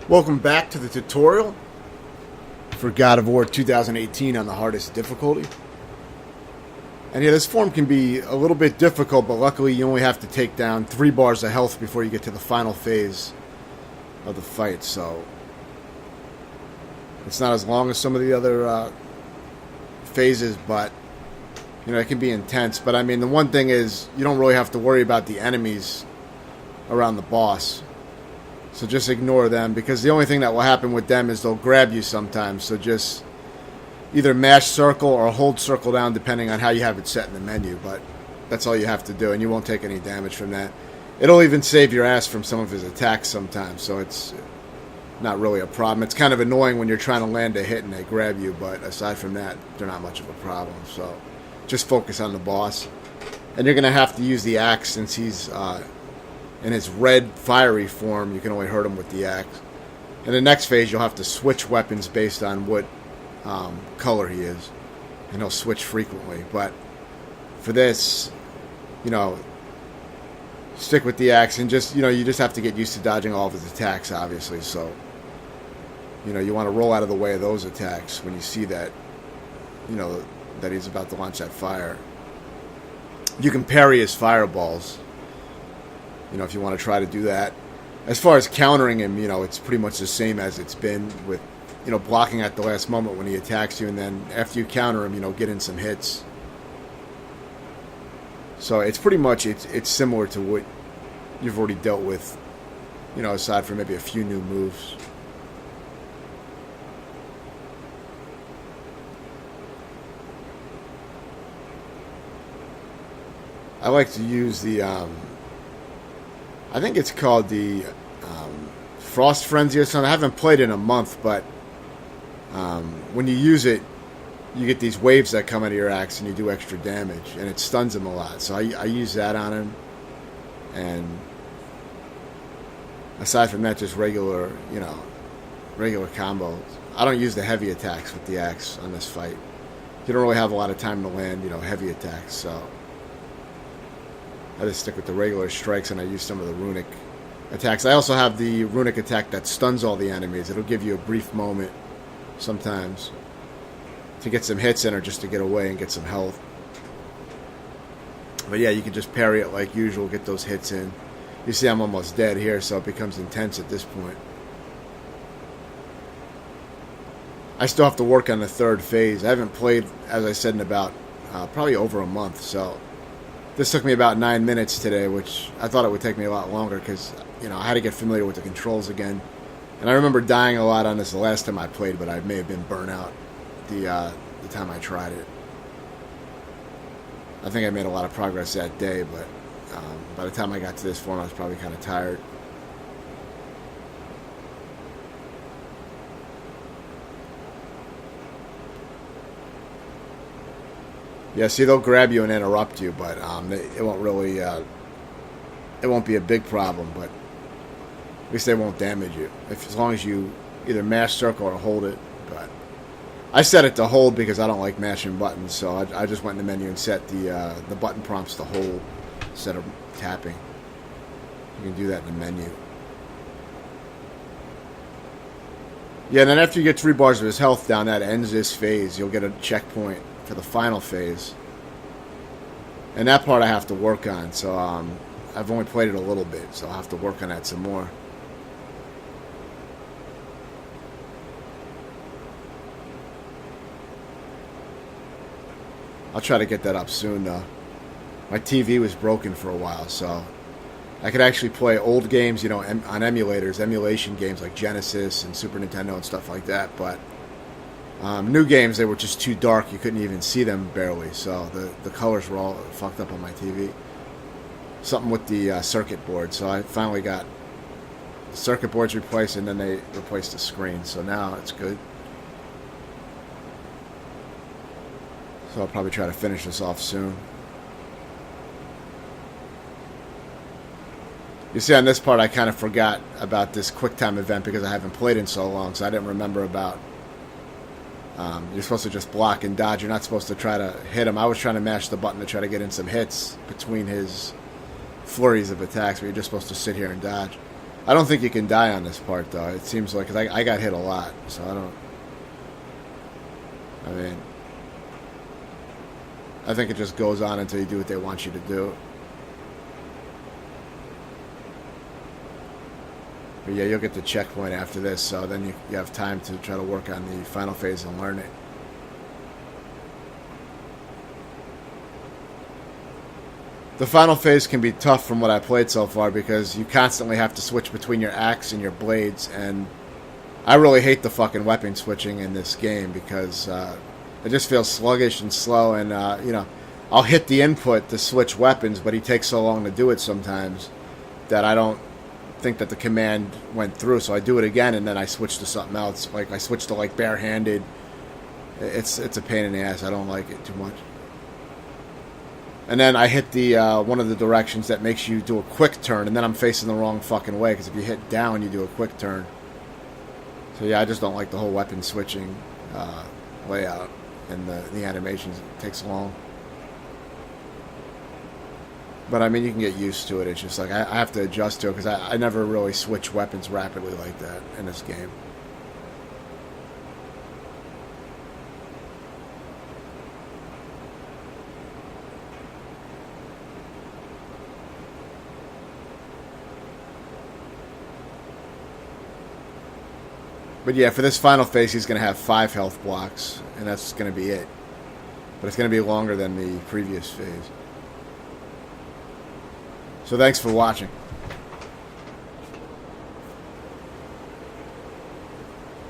Welcome back to the tutorial for God of War 2018 on the hardest difficulty. And yeah, this form can be a little bit difficult, but luckily you only have to take down 3 bars of health before you get to the final phase of the fight, so it's not as long as some of the other phases, but you know, it can be intense. But I mean, the one thing is you don't really have to worry about the enemies around the boss. So just ignore them, because the only thing that will happen with them is they'll grab you sometimes. So just either mash circle or hold circle down depending on how you have it set in the menu. But that's all you have to do, and you won't take any damage from that. It'll even save your ass from some of his attacks sometimes, so it's not really a problem. It's kind of annoying when you're trying to land a hit and they grab you, but aside from that, they're not much of a problem. So just focus on the boss. And you're going to have to use the axe since he's in his red fiery form. You can only hurt him with the axe. In the next phase, you'll have to switch weapons based on what color he is, and he'll switch frequently. But for this, you know, stick with the axe, and just, you know, you just have to get used to dodging all of his attacks, obviously. So, you know, you want to roll out of the way of those attacks when you see that, you know, that he's about to launch that fire. You can parry his fireballs, you know, if you want to try to do that. As far as countering him, you know, it's pretty much the same as it's been with, you know, blocking at the last moment when he attacks you, and then after you counter him, you know, get in some hits. So it's pretty much, it's similar to what you've already dealt with, you know, aside from maybe a few new moves. I like to use the, I think it's called the Frost Frenzy or something. I haven't played in a month, but when you use it, you get these waves that come out of your axe and you do extra damage, and it stuns him a lot. So I use that on him, and aside from that, just regular, you know, regular combos. I don't use the heavy attacks with the axe on this fight. You don't really have a lot of time to land, you know, heavy attacks, so I just stick with the regular strikes, and I use some of the runic attacks. I also have the runic attack that stuns all the enemies. It'll give you a brief moment sometimes to get some hits in, or just to get away and get some health. But yeah, you can just parry it like usual, get those hits in. You see I'm almost dead here, so it becomes intense at this point. I still have to work on the third phase. I haven't played, as I said, in about probably over a month, so this took me about 9 minutes today, which I thought it would take me a lot longer because, you know, I had to get familiar with the controls again. And I remember dying a lot on this the last time I played, but I may have been burnt out the time I tried it. I think I made a lot of progress that day, but by the time I got to this form, I was probably kind of tired. Yeah, see, they'll grab you and interrupt you, but it won't really, it won't be a big problem, but at least they won't damage you, as long as you either mash circle or hold it. But I set it to hold because I don't like mashing buttons, so I just went in the menu and set the button prompts to hold instead of tapping. You can do that in the menu. Yeah, and then after you get 3 bars of his health down, that ends this phase. You'll get a checkpoint for the final phase, and that part I have to work on. So I've only played it a little bit, so I'll have to work on that some more. I'll try to get that up soon, though. My TV was broken for a while, so I could actually play old games, you know, on emulators, emulation games like Genesis and Super Nintendo and stuff like that, but new games, they were just too dark. You couldn't even see them barely, so the colors were all fucked up on my TV. Something with the circuit board, so I finally got the circuit boards replaced, and then they replaced the screen, so now it's good. So I'll probably try to finish this off soon. You see, on this part, I kind of forgot about this QuickTime event because I haven't played in so long, so I didn't remember about you're supposed to just block and dodge. You're not supposed to try to hit him. I was trying to mash the button to try to get in some hits between his flurries of attacks, but you're just supposed to sit here and dodge. I don't think you can die on this part, though. It seems like, cause I got hit a lot, so I mean, I think it just goes on until you do what they want you to do. But yeah, you'll get the checkpoint after this, so then you have time to try to work on the final phase and learn it. The final phase can be tough from what I played so far because you constantly have to switch between your axe and your blades, and I really hate the fucking weapon switching in this game because it just feels sluggish and slow, and you know, I'll hit the input to switch weapons, but he takes so long to do it sometimes that I don't think that the command went through, so I do it again and then I switch to something else. Like I switch to like barehanded. It's a pain in the ass. I don't like it too much. And then I hit the one of the directions that makes you do a quick turn, and then I'm facing the wrong fucking way because if you hit down, you do a quick turn. So yeah, I just don't like the whole weapon switching layout, and the animations. It takes long. But I mean, you can get used to it. It's just like I have to adjust to it because I never really switch weapons rapidly like that in this game. But yeah, for this final phase, he's going to have 5 health blocks, and that's going to be it. But it's going to be longer than the previous phase. So thanks for watching.